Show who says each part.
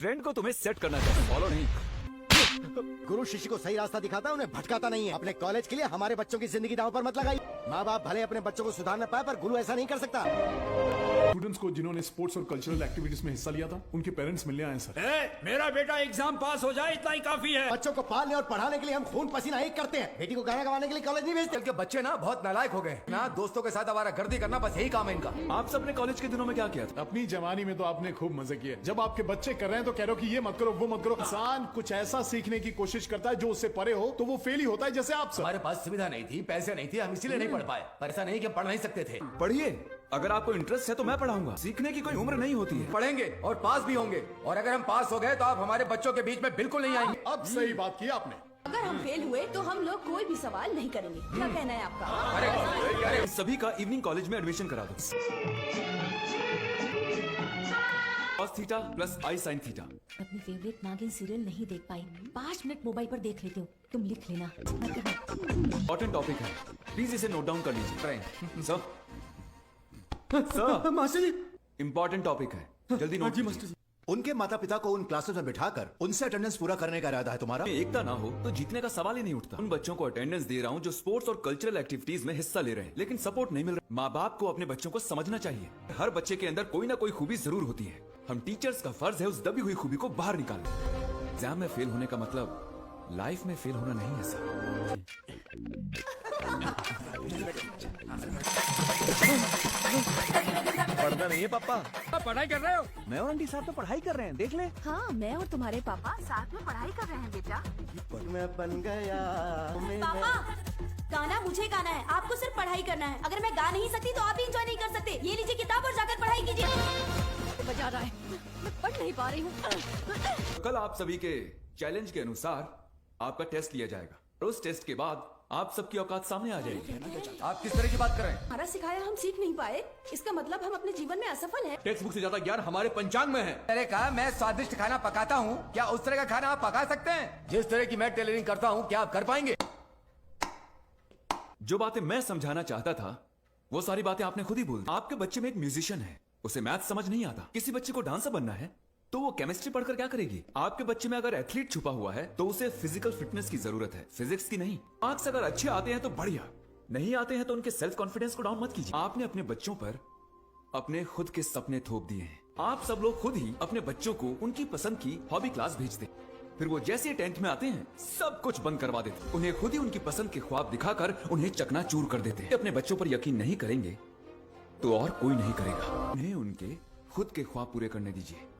Speaker 1: Trend को तुम्हें set करना चाहिए, फॉलो नहीं।
Speaker 2: गुरु शिष्य को सही रास्ता दिखाता है, उन्हें भटकाता नहीं है। अपने कॉलेज के लिए हमारे बच्चों की जिंदगी दांव पर मत लगाइए। माँ बाप भले अपने बच्चों को सुधार न पाए, पर गुरु ऐसा नहीं कर सकता।
Speaker 3: स्टूडेंट्स को जिन्होंने स्पोर्ट्स और कल्चरल एक्टिविटीज में हिस्सा लिया था, उनके पेरेंट्स मिलने आए सर।
Speaker 1: मेरा बेटा एग्जाम पास हो जाए इतना ही काफी है।
Speaker 2: बच्चों को पालने और पढ़ाने के लिए हम खून पसीना एक करते हैं। बेटी को गाना गवाने के लिए कॉलेज नहीं भेजते।
Speaker 4: के बच्चे ना बहुत नालायक हो गए ना, दोस्तों के साथ आवारा गर्दी करना बस यही काम है इनका।
Speaker 1: आप सबने कॉलेज के दिनों में क्या किया था?
Speaker 3: अपनी जवानी में तो आपने खूब मजे किए। जब आपके बच्चे कर रहे हैं तो कह रहे हो कि ये मत करो वो मत करो। इंसान कुछ ऐसा सीखने की कोशिश करता है जो उससे परे हो, तो वो फेल ही होता है, जैसे आप सर।
Speaker 4: हमारे पास सुविधा नहीं थी, पैसे नहीं थे, हम इसीलिए नहीं पढ़ पाए। पर ऐसा नहीं कि पढ़ नहीं सकते थे।
Speaker 1: पढ़िए, अगर आपको इंटरेस्ट है तो मैं पढ़ाऊंगा। सीखने की कोई उम्र नहीं होती है।
Speaker 4: पढ़ेंगे और पास भी होंगे, और अगर हम पास हो गए तो आप हमारे बच्चों के बीच में बिल्कुल नहीं आएंगे।
Speaker 3: अब सही बात की आपने।
Speaker 5: अगर हम फेल हुए तो हम लोग कोई भी सवाल नहीं करेंगे। क्या कहना है आपका?
Speaker 4: अरे
Speaker 1: सभी का इवनिंग कॉलेज में एडमिशन करा दो। cos थीटा प्लस आई साइन थीटा।
Speaker 5: अपनी फेवरेट नागिन सीरियल नहीं देख पाई, 5 मिनट मोबाइल पर देख लेती हूँ। तुम लिख लेना।
Speaker 1: इम्पोर्टेंट टॉपिक है, प्लीज इसे नोट डाउन कर लीजिए। सर
Speaker 2: मास्टर जी,
Speaker 1: इम्पोर्टेंट टॉपिक है, जल्दी नोट कीजिए।
Speaker 2: उनके माता पिता को उन क्लासेस में बिठाकर उनसे अटेंडेंस पूरा करने का इरादा है तुम्हारा?
Speaker 1: एकता ना हो तो जीतने का सवाल ही नहीं उठता। उन बच्चों को अटेंडेंस दे रहा हूँ जो स्पोर्ट्स और कल्चरल एक्टिविटीज में हिस्सा ले रहे हैं, लेकिन सपोर्ट नहीं मिल रहा। माँ बाप को अपने बच्चों को समझना चाहिए। हर बच्चे के अंदर कोई ना कोई खूबी जरूर होती है। हम टीचर्स का फर्ज है उस दबी हुई खूबी को बाहर निकालना। एग्जाम में फेल होने का मतलब लाइफ में फेल होना नहीं है सर।
Speaker 6: पढ़ना नहीं है पापा?
Speaker 7: पढ़ाई कर रहे हो?
Speaker 6: मैं और आंटी साहब तो पढ़ाई कर रहे हैं, देख ले।
Speaker 5: हाँ, मैं और तुम्हारे पापा साथ में पढ़ाई कर रहे हैं बेटा।
Speaker 2: मैं बन गया।
Speaker 5: पापा, गाना मुझे गाना है, आपको सिर्फ पढ़ाई करना है। अगर मैं गा नहीं सकती तो आप भी एंजॉय नहीं कर सकते। ये लीजिए किताब और जाकर पढ़ाई कीजिए। बजा रहा है, मैं पढ़ नहीं पा रही हूँ।
Speaker 1: कल आप सभी के चैलेंज के अनुसार आपका टेस्ट लिया जाएगा और उस टेस्ट के बाद आप सबकी औकात सामने आ जाएगी।
Speaker 4: आप किस तरह की बात कर रहे हैं?
Speaker 5: हमारा सिखाया हम सीख नहीं पाए, इसका मतलब हम अपने जीवन में असफल हैं।
Speaker 1: टेक्स्ट बुक से ज्यादा ज्ञान हमारे पंचांग में है।
Speaker 4: मैंने कहा मैं स्वादिष्ट खाना पकाता हूँ, क्या उस तरह का खाना आप पका सकते हैं? जिस तरह की मैं टेलरिंग करता हूँ, क्या आप कर पाएंगे?
Speaker 1: जो बातें मैं समझाना चाहता था वो सारी बातें आपने खुद ही बोल दी। आपके बच्चे में एक म्यूजिशियन है, उसे मैथ समझ नहीं आता। किसी बच्चे को डांसर बनना है तो वो केमिस्ट्री पढ़कर क्या करेगी? आपके बच्चे में अगर एथलीट छुपा हुआ है तो उसे फिजिकल फिटनेस की जरूरत है, फिजिक्स की नहीं। मार्क्स अगर अच्छे आते हैं तो बढ़िया, नहीं आते हैं तो उनके सेल्फ कॉन्फिडेंस को डाउन मत कीजिए। आपने अपने बच्चों पर अपने खुद के सपने थोप दिए हैं। आप सब लोग खुद ही अपने बच्चों को उनकी पसंद की हॉबी क्लास भेजते, फिर वो जैसे 10th में आते हैं सब कुछ बंद करवा देते। उन्हें खुद ही उनकी पसंद के ख्वाब दिखाकर उन्हें चकनाचूर कर देते। अपने बच्चों पर यकीन नहीं करेंगे तो और कोई नहीं करेगा। उन्हें उनके खुद के ख्वाब पूरे करने दीजिए।